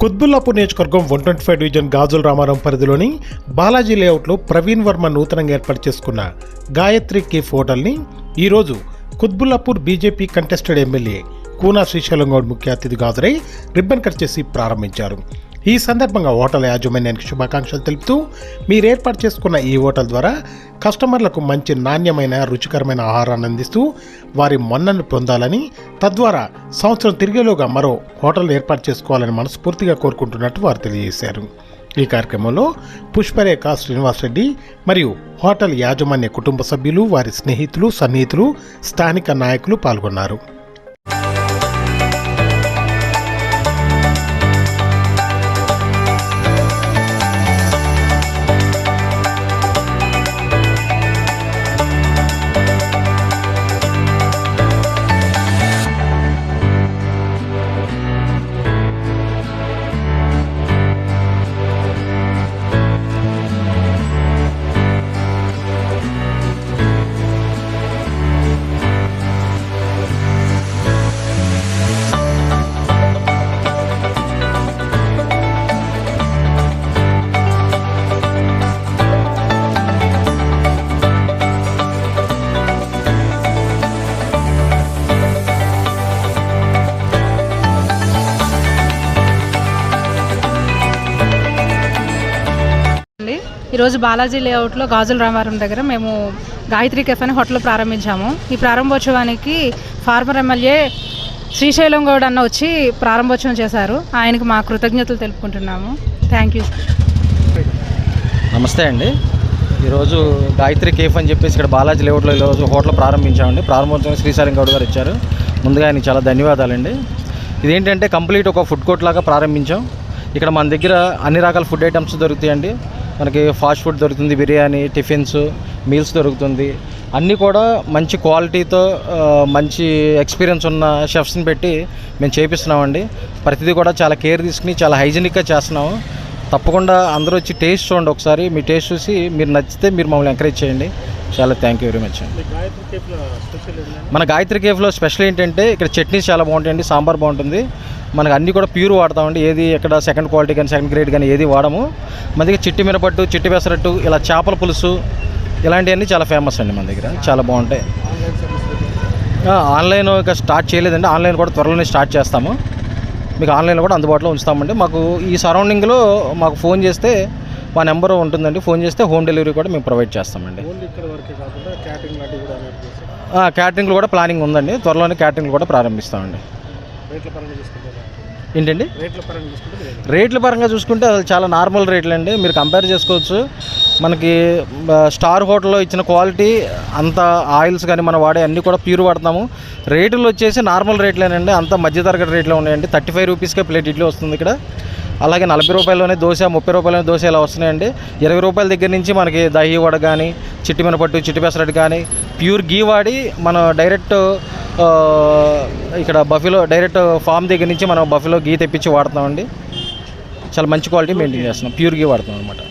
కుత్బుల్లాపూర్ నియోజకవర్గం 125 డివిజన్ గాజుల రామారం పరిధిలోని బాలాజీ లేఅవుట్లో ప్రవీణ్ వర్మ నూతనంగా ఏర్పాటు చేసుకున్న గాయత్రి కేఫ్ హోటల్ని ఈరోజు కుత్బుల్లాపూర్ బీజేపీ కంటెస్టెడ్ ఎమ్మెల్యే కూనా శ్రీశైలం గౌడ్ ముఖ్య అతిథిగా హాజరై రిబ్బన్ కట్ చేసి ప్రారంభించారు. ఈ సందర్భంగా హోటల్ యాజమాన్యానికి శుభాకాంక్షలు తెలుపుతూ మీరు ఏర్పాటు చేసుకున్న ఈ హోటల్ ద్వారా కస్టమర్లకు మంచి నాణ్యమైన రుచికరమైన ఆహారాన్ని అందిస్తూ వారి మన్నను పొందాలని, తద్వారా సంవత్సరం తిరిగేలోగా మరో హోటల్ ఏర్పాటు చేసుకోవాలని మనస్ఫూర్తిగా కోరుకుంటున్నట్టు వారు తెలియజేశారు. ఈ కార్యక్రమంలో పుష్పరేఖ శ్రీనివాసరెడ్డి మరియు హోటల్ యాజమాన్య కుటుంబ సభ్యులు, వారి స్నేహితులు, సన్నిహితులు, స్థానిక నాయకులు పాల్గొన్నారు. ఈరోజు బాలాజీ లేఅవుట్లో గాజుల రామారం దగ్గర మేము గాయత్రి కెఫే అనే హోటల్ ప్రారంభించాము. ఈ ప్రారంభోత్సవానికి ఫార్మర్ ఎమ్మెల్యే శ్రీశైలం గౌడ్ అన్న వచ్చి ప్రారంభోత్సవం చేశారు. ఆయనకు మా కృతజ్ఞతలు తెలుపుకుంటున్నాము. Thank you. నమస్తే అండి. ఈరోజు గాయత్రి కేఫ్ అని చెప్పేసి ఇక్కడ బాలాజీ లేఅవుట్లో ఈరోజు హోటల్ ప్రారంభించామండి. ప్రారంభోత్సవం శ్రీశైలం గౌడ్ గారు ఇచ్చారు. ముందుగా ఆయనకి చాలా ధన్యవాదాలండి. ఇదేంటంటే కంప్లీట్ ఒక ఫుడ్ కోర్ట్ లాగా ప్రారంభించాం. ఇక్కడ మన దగ్గర అన్ని రకాల ఫుడ్ ఐటమ్స్ దొరుకుతాయండి. మనకి ఫాస్ట్ ఫుడ్ దొరుకుతుంది, బిర్యానీ, టిఫిన్స్, మీల్స్ దొరుకుతుంది. అన్నీ కూడా మంచి క్వాలిటీతో మంచి ఎక్స్పీరియన్స్ ఉన్న షెఫ్స్ని పెట్టి మేము చేపిస్తున్నామండి. ప్రతిదీ కూడా చాలా కేర్ తీసుకుని చాలా హైజీనిక్గా చేస్తున్నాము. తప్పకుండా అందరూ వచ్చి టేస్ట్ చూడండి. ఒకసారి మీ టేస్ట్ చూసి మీరు నచ్చితే మీరు మమ్మల్ని ఎంకరేజ్ చేయండి. చాలా థ్యాంక్ యూ వెరీ మచ్ అండి. మన గాయత్రి కేఫ్లో స్పెషల్ ఏంటంటే ఇక్కడ చట్నీస్ చాలా బాగుంటాయండి, సాంబార్ బాగుంటుంది. మనకు అన్నీ కూడా ప్యూర్ వాడతామండి. ఏది ఎక్కడ సెకండ్ క్వాలిటీ కానీ సెకండ్ గ్రేడ్ కానీ ఏది వాడము. మన దగ్గర చిట్టి మిరపట్టు, చిట్టి పెసరట్టు, ఇలా చేపల పులుసు ఇలాంటివన్నీ చాలా ఫేమస్ అండి. మన దగ్గర చాలా బాగుంటాయి. ఆన్లైన్ ఇక స్టార్ట్ చేయలేదండి. ఆన్లైన్ కూడా త్వరలోనే స్టార్ట్ చేస్తాము. మీకు ఆన్లైన్లో కూడా అందుబాటులో ఉంచుతామండి. మాకు ఈ సరౌండింగ్లో మాకు ఫోన్ చేస్తే మా నెంబర్ ఉంటుందండి. ఫోన్ చేస్తే హోమ్ డెలివరీ కూడా మేము ప్రొవైడ్ చేస్తామండి. క్యాటరింగ్లు కూడా ప్లానింగ్ ఉందండి. త్వరలోనే క్యాటరింగ్లు కూడా ప్రారంభిస్తామండి. ఏంటండి రేట్ల పరంగా చూసుకుంటే అది చాలా నార్మల్ రేట్లు అండి. మీరు కంపేర్ చేసుకోవచ్చు. మనకి స్టార్ హోటల్లో ఇచ్చిన క్వాలిటీ అంత ఆయిల్స్ కానీ మనం వాడే అన్నీ కూడా ప్యూర్ వాడతాము. రేట్లు వచ్చేసి నార్మల్ రేట్లేనండి. అంత మధ్యతరగతి రేట్లో ఉన్నాయండి. 35 రూపీస్కే ప్లేట్ ఇడ్లీ వస్తుంది ఇక్కడ. అలాగే 40 రూపాయలలోనే దోశ, 30 రూపాయలలోనే దోశ ఇలా వస్తున్నాయండి. 20 రూపాయల దగ్గర నుంచి మనకి దహి వడ కానీ, చిట్టి మినపట్టు, చిట్టి పెసరట్టు కానీ ప్యూర్ గీ వాడి మనం డైరెక్ట్ ఇక్కడ బఫెలో డైరెక్ట్ ఫామ్ దగ్గర నుంచి మనం బఫెలో గీ తెప్పించి వాడుతామండి. చాలా మంచి క్వాలిటీ మెయింటైన్ చేస్తున్నాం. ప్యూర్ గీ వాడుతాం అనమాట.